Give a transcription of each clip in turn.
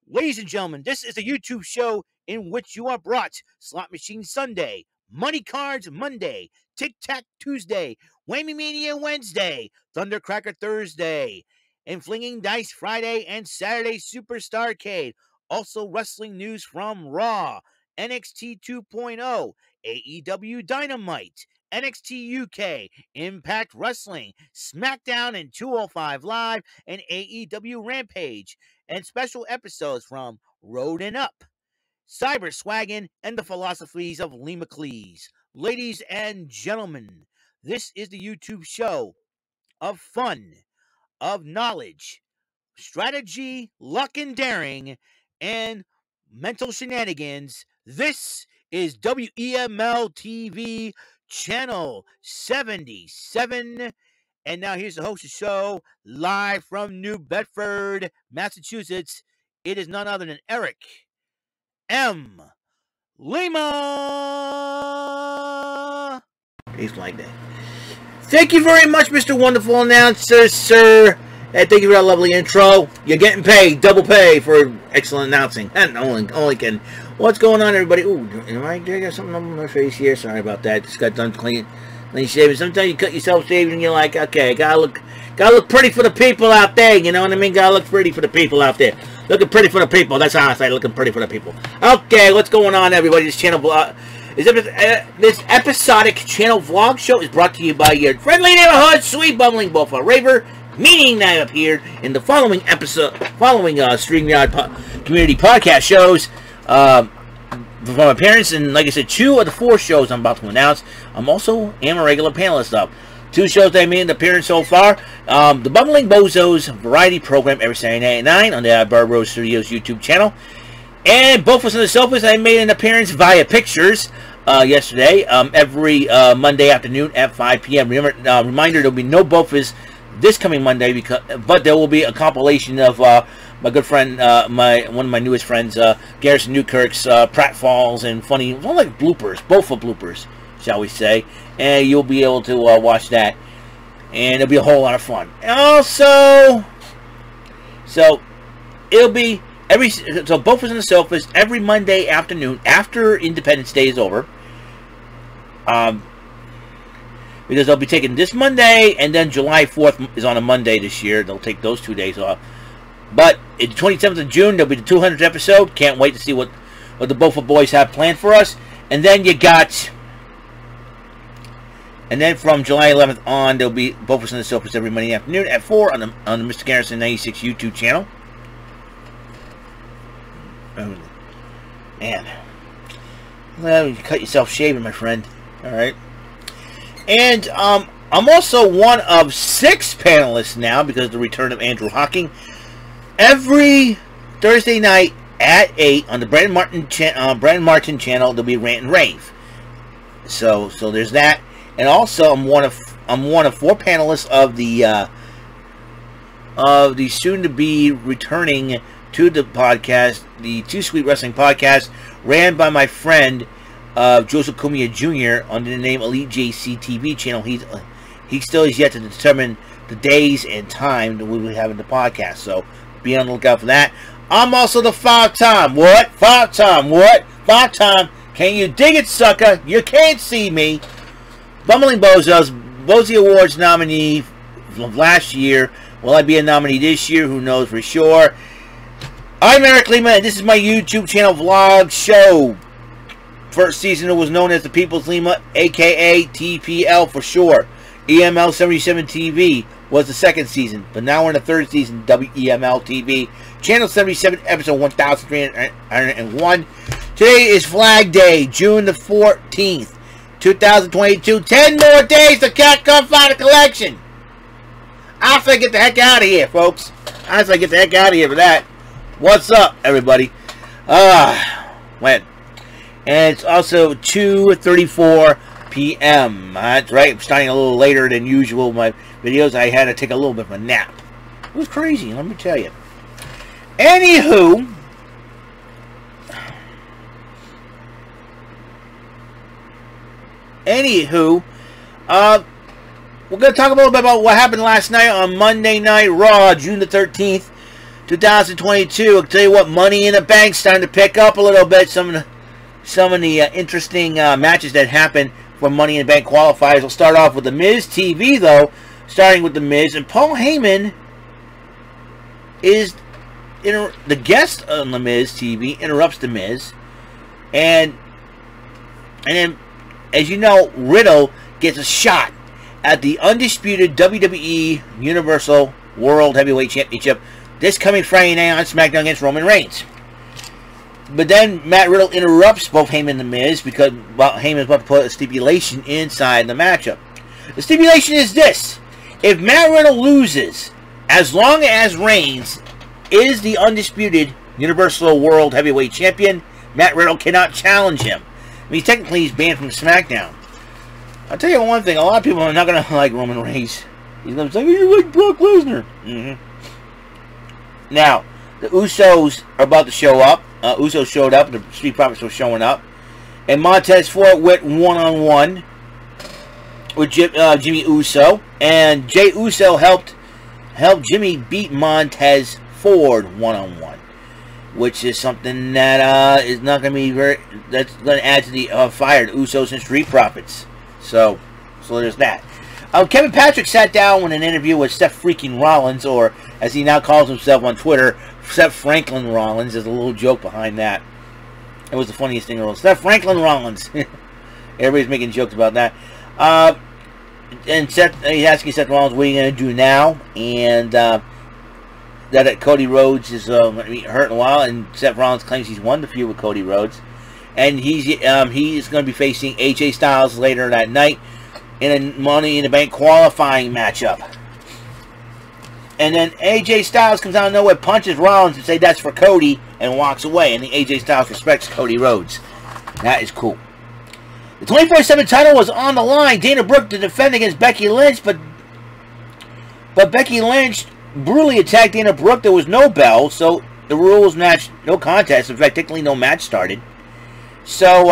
Ladies and gentlemen, this is a YouTube show in which you are brought Slot Machine Sunday, Money Cards Monday, Tic Tac Tuesday, Whammy Mania Wednesday, Thundercracker Thursday, and Flinging Dice Friday and Saturday Superstarcade. Also wrestling news from Raw, NXT 2.0, AEW Dynamite, NXT UK, Impact Wrestling, SmackDown and 205 Live, and AEW Rampage, and special episodes from Road and Up, Cyber Swaggin', and the Philosophies of Lee McLeese. Ladies and gentlemen, this is the YouTube show of fun, of knowledge, strategy, luck and daring, and mental shenanigans. This is WEML-TV Channel 77. And now here's the host of the show, live from New Bedford, Massachusetts. It is none other than Eric M. Lima. He's like that. Thank you very much, Mr. Wonderful Announcer, sir. And thank you for that lovely intro. You're getting paid, double pay for excellent announcing. And only can. What's going on, everybody? Ooh, I got something on my face here. Sorry about that. Just got done clean shaving. Sometimes you cut yourself shaving and you're like, okay, gotta look pretty for the people out there. You know what I mean? Gotta look pretty for the people out there. Looking pretty for the people. That's how I say, looking pretty for the people. Okay, what's going on, everybody? This channel vlog, this episodic channel vlog show is brought to you by your friendly neighborhood sweet bubbling buffer raver, meaning that I appeared in the following StreamYard community podcast shows. From appearance, and like I said, 2 of the 4 shows I'm about to announce. I'm also a regular panelist of 2 shows that I made an appearance so far. The Bumbling Bozos variety program every Saturday night at 9 on the Bar Road Studios YouTube channel. And both of us on the sofas, I made an appearance via pictures yesterday, every Monday afternoon at 5 p.m. Remember, reminder, there'll be no Bofas this coming Monday, but there will be a compilation of my good friend, one of my newest friends, Garrison Newkirk's pratfalls and funny, well, like bloopers, both are bloopers, shall we say, and you'll be able to watch that, and it'll be a whole lot of fun. And also, so it'll be both is on the sofas every Monday afternoon after Independence Day is over, because they'll be taking this Monday, and then July 4th is on a Monday this year. They'll take those 2 days off. But the 27th of June, there'll be the 200th episode. Can't wait to see what the Bofa boys have planned for us. And then from July 11th on, there'll be Bofas on the Sofas every Monday afternoon at 4 on the Mr. Garrison 96 YouTube channel. Oh, man. Well, you cut yourself shaving, my friend. All right. And I'm also one of 6 panelists now because of the return of Andrew Hawking. Every Thursday night at 8 on the Brandon Martin channel, there'll be Rant and Rave. So there's that. And also, I'm one of 4 panelists of the soon-to-be returning to the podcast, the Too Sweet Wrestling podcast, ran by my friend Joseph Cumia Jr. under the name Elite JC TV channel. He still is yet to determine the days and time that we will have in the podcast. So be on the lookout for that. I'm also the 5-time. What? 5-time. What? 5-time. Can you dig it, sucker? You can't see me. Bumbling Bozos, Bozy Awards nominee from last year. Will I be a nominee this year? Who knows for sure. I'm Eric Lima, and this is my YouTube channel vlog show. First season it was known as the People's Lima, aka TPL for short. EML-77 TV was the 2nd season, but now we're in the 3rd season, WEML-TV. Channel 77, episode 1301. Today is Flag Day, June the 14th, 2022. 10 more days to come find a collection. I say get the heck out of here, folks. I say get the heck out of here for that. What's up, everybody? When? And it's also 2:34 p.m. That's right. I'm starting a little later than usual. My videos, I had to take a little bit of a nap. It was crazy, let me tell you. Anywho, we're going to talk a little bit about what happened last night on Monday Night Raw, June the 13th, 2022. I'll tell you what, Money in the Bank's starting to pick up a little bit. Some of the interesting matches that happen for Money in the Bank qualifiers. We'll start off with the MITB, though, starting with the Miz, and Paul Heyman is the guest on the MITB, interrupts the Miz, and then, as you know, Riddle gets a shot at the undisputed WWE Universal World Heavyweight Championship this coming Friday night on SmackDown against Roman Reigns. But then Matt Riddle interrupts both Heyman and The Miz because Heyman is about to put a stipulation inside the matchup. The stipulation is this: if Matt Riddle loses, as long as Reigns is the undisputed Universal World Heavyweight Champion, Matt Riddle cannot challenge him. I mean, technically he's banned from SmackDown. I'll tell you one thing, a lot of people are not going to like Roman Reigns. He's going to say, you like Brock Lesnar. Now, the Usos are about to show up. Usos showed up, the Street Profits were showing up. And Montez Ford went one-on-one with Jimmy Uso. And Jey Uso helped Jimmy beat Montez Ford one-on-one. Which is something that is not going to be that's going to add to the fire, the Usos and Street Profits. So there's that. Kevin Patrick sat down in an interview with Seth freaking Rollins, or as he now calls himself on Twitter, Seth Franklin Rollins. There's a little joke behind that. It was the funniest thing in the world. Seth Franklin Rollins. Everybody's making jokes about that. And he's asking Seth Rollins, what are you going to do now? And that Cody Rhodes is going to be hurt in a while, and Seth Rollins claims he's won the feud with Cody Rhodes, and he is going to be facing AJ Styles later that night in a Money in the Bank qualifying matchup. And then AJ Styles comes out of nowhere, punches Rollins, and says that's for Cody, and walks away. And the AJ Styles respects Cody Rhodes. That is cool. The 24/7 title was on the line. Dana Brooke to defend against Becky Lynch, but Becky Lynch brutally attacked Dana Brooke. There was no bell, so the rules match, no contest. In fact, technically no match started. So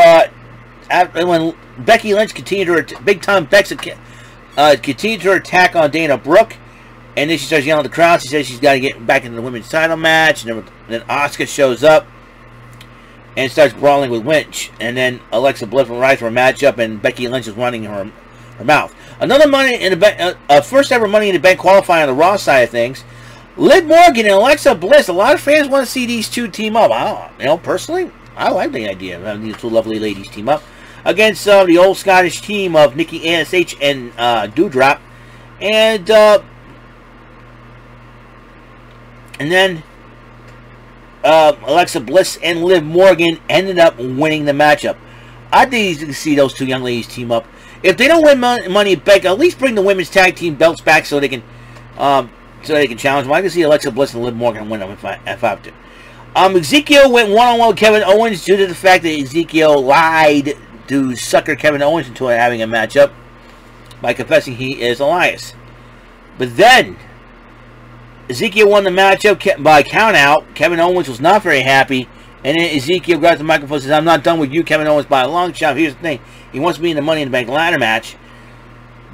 when Becky Lynch continued her big time continued her attack on Dana Brooke, and then she starts yelling at the crowd. She says she's got to get back into the women's title match, and then Asuka shows up and starts brawling with Lynch, and then Alexa Bliss arrives for a matchup, and Becky Lynch is running her mouth. Another Money in the Bank, first ever Money in the Bank qualifying on the Raw side of things. Liv Morgan and Alexa Bliss. A lot of fans want to see these two team up. Personally, I like the idea of having these two lovely ladies team up against the old Scottish team of Nikki ASH and Doudrop, and then Alexa Bliss and Liv Morgan ended up winning the matchup. I think you can see those two young ladies team up. If they don't win Money in the Bank, at least bring the women's tag team belts back so they can challenge them. I can see Alexa Bliss and Liv Morgan win them if I have to. Ezekiel went one-on-one with Kevin Owens due to the fact that Ezekiel lied to sucker Kevin Owens into having a matchup by confessing he is Elias. But then Ezekiel won the matchup by count-out. Kevin Owens was not very happy. And then Ezekiel grabs the microphone and says, I'm not done with you, Kevin Owens, by a long shot. Here's the thing. He wants to be in the Money in the Bank ladder match.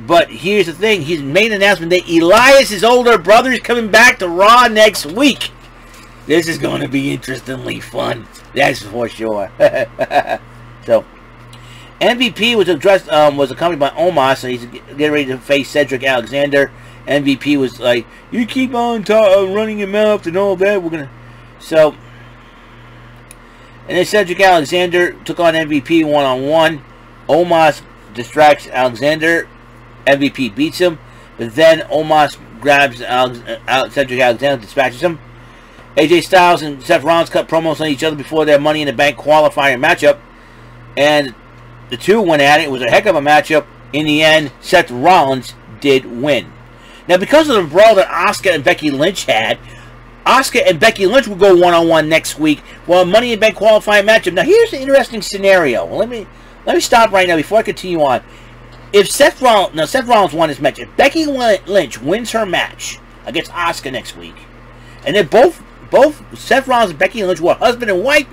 But here's the thing. He's made an announcement that Elias' older brother is coming back to Raw next week. This is going to be interestingly fun. That's for sure. So, MVP was accompanied by Omos, and he's getting ready to face Cedric Alexander. MVP was like, you keep on running your mouth and all that. We're going to... So... And then Cedric Alexander took on MVP one-on-one. Omos distracts Alexander. MVP beats him. But then Omos grabs Cedric Alexander, dispatches him. AJ Styles and Seth Rollins cut promos on each other before their Money in the Bank qualifying matchup. And the two went at it. It was a heck of a matchup. In the end, Seth Rollins did win. Now, because of the brawl that Asuka and Becky Lynch had, Asuka and Becky Lynch will go one-on-one next week for a Money in the Bank qualifying matchup. Now, here's an interesting scenario. Well, let me stop right now before I continue on. If Seth Rollins won his match. If Becky Lynch wins her match against Asuka next week, and then both Seth Rollins and Becky Lynch, who are husband and wife,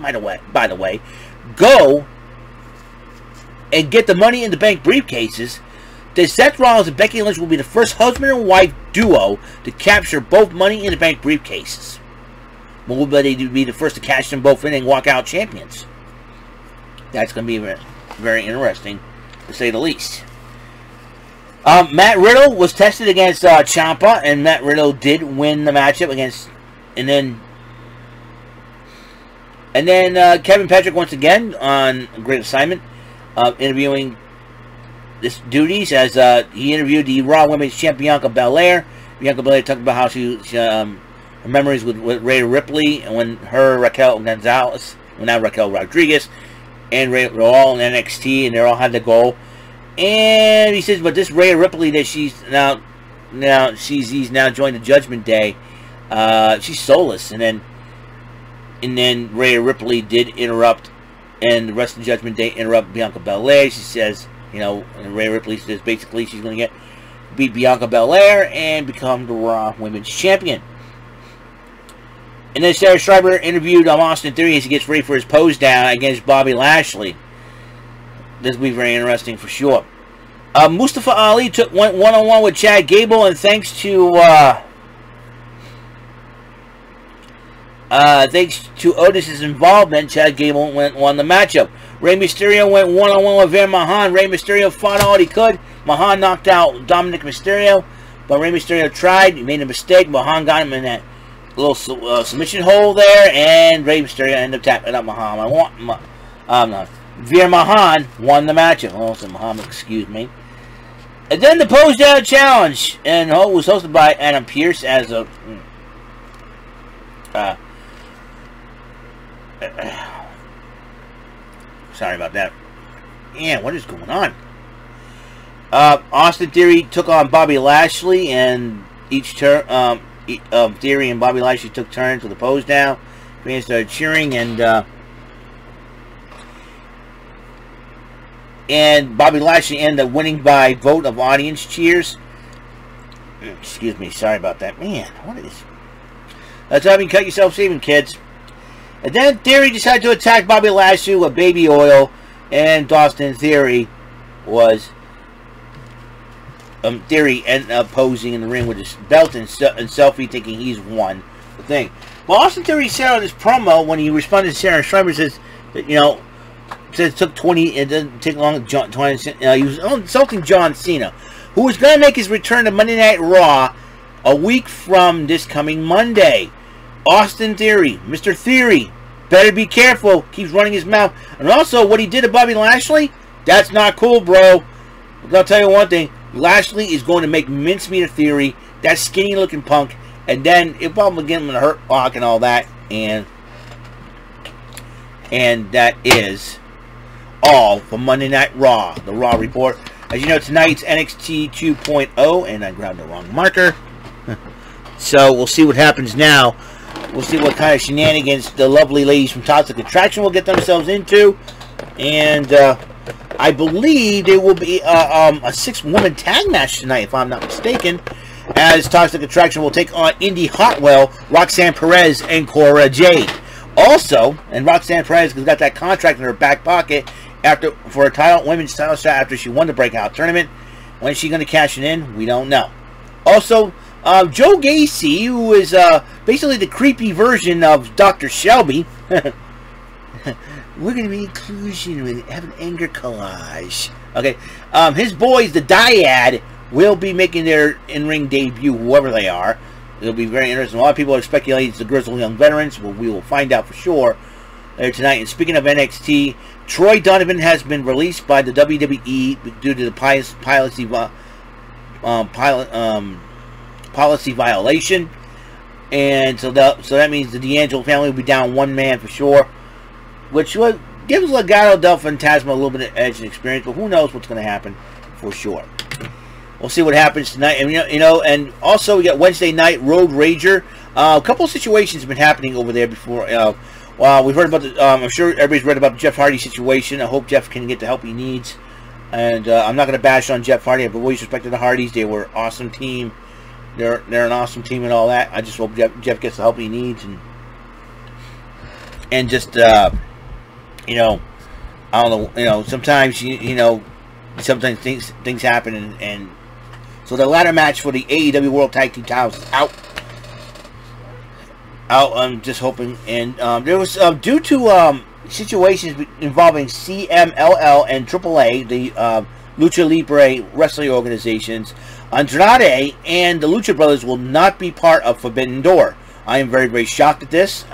by the way, go and get the Money in the Bank briefcases, then Seth Rollins and Becky Lynch will be the first husband and wife duo to capture both Money in the Bank briefcases. will they be the first to cash them both in and walk out champions? That's going to be very interesting, to say the least. Matt Riddle was tested against Ciampa, and Matt Riddle did win the matchup against, and then Kevin Patrick once again on a great assignment, interviewing this duties as he interviewed the Raw Women's Champion Bianca Belair. Bianca Belair talked about how her memories with Rhea Ripley and when Raquel Gonzalez, well, not Raquel Rodriguez, and Rhea were all in NXT, and they all had the goal. And he says, but this Rhea Ripley that he's now joined the Judgment Day, she's soulless. And then Rhea Ripley did interrupt, and the rest of the Judgment Day interrupt Bianca Belair. She says, and Rhea Ripley says basically she's going to beat Bianca Belair and become the Raw Women's Champion. And then Sarah Schreiber interviewed Austin Theory as he gets ready for his pose down against Bobby Lashley. This will be very interesting for sure. Mustafa Ali went one-on-one with Chad Gable, and thanks to Otis's involvement, Chad Gable won the matchup. Rey Mysterio went one-on-one with Veer Mahaan. Rey Mysterio fought all he could. Mahaan knocked out Dominic Mysterio, but Rey Mysterio tried. He made a mistake. Mahaan got him in that little submission hole there, and Rey Mysterio ended up tapping up Mahaan. Veer Mahaan won the matchup. Oh, so Mahaan, excuse me. And then the Pose Down Challenge, and it was hosted by Adam Pearce as a sorry about that. Yeah, what is going on? Austin Theory took on Bobby Lashley, and each turn, Theory and Bobby Lashley took turns with the pose down. Fans started cheering, and Bobby Lashley ended up winning by vote of audience cheers. Excuse me, sorry about that. Man, what is... That's how you cut yourself saving, kids. And then Theory decided to attack Bobby Lashley with baby oil, and Austin Theory was... Theory ended up posing in the ring with his belt and selfie, thinking he's won the thing. Well, Austin Theory said on his promo, when he responded to Sarah Schreiber, says that, said it took 20, it didn't take long, he was insulting John Cena, who was going to make his return to Monday Night Raw a week from this coming Monday. Austin Theory, Mr. Theory, better be careful, keeps running his mouth. And also, what he did to Bobby Lashley, that's not cool, bro. I'll tell you one thing, Lashley is going to make mincemeat of Theory, that skinny looking punk, and then it'll probably get him in a hurt lock and all that, and that is all for Monday Night Raw, the Raw Report. As you know, tonight's NXT 2.0, and I grabbed the wrong marker. So we'll see what happens now. We'll see what kind of shenanigans the lovely ladies from Toxic Attraction will get themselves into. And I believe there will be a 6-woman tag match tonight, if I'm not mistaken, as Toxic Attraction will take on Indy Hartwell, Roxanne Perez, and Cora Jade. Also, and Roxanne Perez has got that contract in her back pocket for a women's title shot after she won the Breakout Tournament. When is she going to cash it in? We don't know. Also, Joe Gacy, who is basically the creepy version of Dr. Shelby. We're going to be inclusion with have an anger collage. Okay, his boys, the Dyad, will be making their in-ring debut, whoever they are. It'll be very interesting. A lot of people are speculating it's the Grizzled Young Veterans. Well, we will find out for sure later tonight. And speaking of NXT, Troy Donovan has been released by the WWE due to the policy violation, and so that means the D'Angelo family will be down one man for sure, which would give Legado del Fantasma a little bit of edge and experience. But who knows what's going to happen for sure. We'll see what happens tonight. And and also we got Wednesday night Road Rager. A couple of situations have been happening over there before. Well, we've heard about the. I'm sure everybody's read about the Jeff Hardy situation. I hope Jeff can get the help he needs. And I'm not going to bash on Jeff Hardy. I've always respected the Hardys. They were an awesome team. They're an awesome team and all that. I just hope Jeff gets the help he needs and just I don't know. Sometimes sometimes things happen and so the ladder match for the AEW World Tag Team titles is out. I'm just hoping. And there was due to situations involving CMLL and AAA, the Lucha Libre wrestling organizations, Andrade and the Lucha Brothers will not be part of Forbidden Door. I am very, very shocked at this.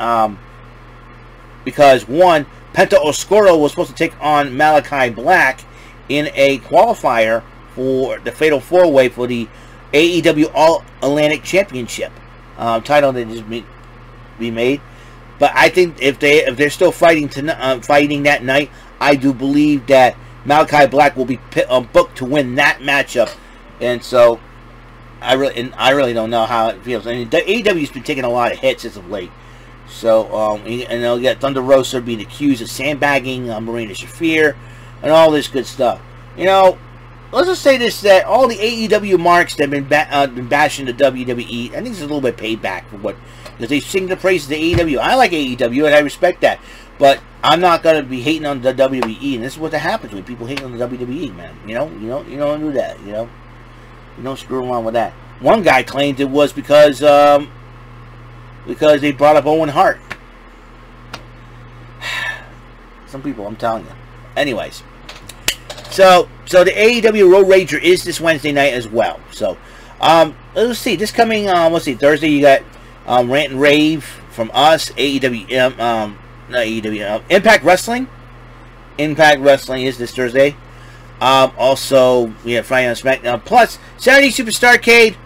Because one, Penta Oscuro was supposed to take on Malachi Black in a qualifier for the Fatal 4-Way for the AEW All-Atlantic Championship title that is be made. But I think if they're still fighting that night, I do believe that Malachi Black will be booked to win that matchup. And so I really don't know how it feels. I mean, the AEW's been taking a lot of hits as of late. So, and they'll get Thunder Rosa being accused of sandbagging Marina Shafir and all this good stuff. You know, let's just say this, that all the AEW marks that have been bashing the WWE, I think it's a little bit payback for what, because they sing the praises of AEW. I like AEW and I respect that, but I'm not going to be hating on the WWE, and this is what happens when people hate on the WWE, man. You don't do that, you know? You don't screw around with that. One guy claimed it was because they brought up Owen Hart. Some people, I'm telling you. Anyways, so the AEW Road Rager is this Wednesday night as well. So, let's see. This coming, let's see, Thursday you got Rant and Rave from us. AEW, not AEW, Impact Wrestling. Impact Wrestling is this Thursday. Also, we have Friday on SmackDown. Plus, Saturday Superstar Arcade.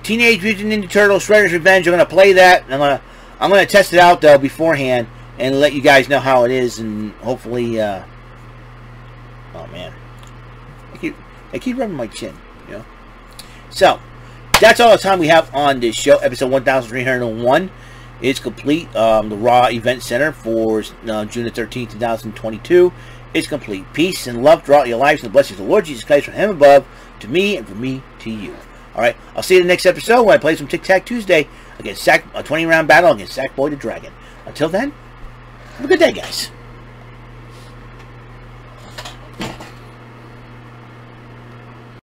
Teenage Mutant Ninja Turtles Shredder's Revenge. I'm gonna play that. I'm gonna test it out though beforehand and let you guys know how it is, and hopefully oh man, I keep rubbing my chin, you know. So that's all the time we have on this show. Episode 1301 is complete. The Raw Event Center for June the 13th, 2022 is complete. Peace and love throughout your lives, and the blessings of the Lord Jesus Christ from Him above to me and from me to you. Alright, I'll see you in the next episode when I play some Tic Tac Tuesday against a 20-round battle against Sackboy the Dragon. Until then, have a good day, guys.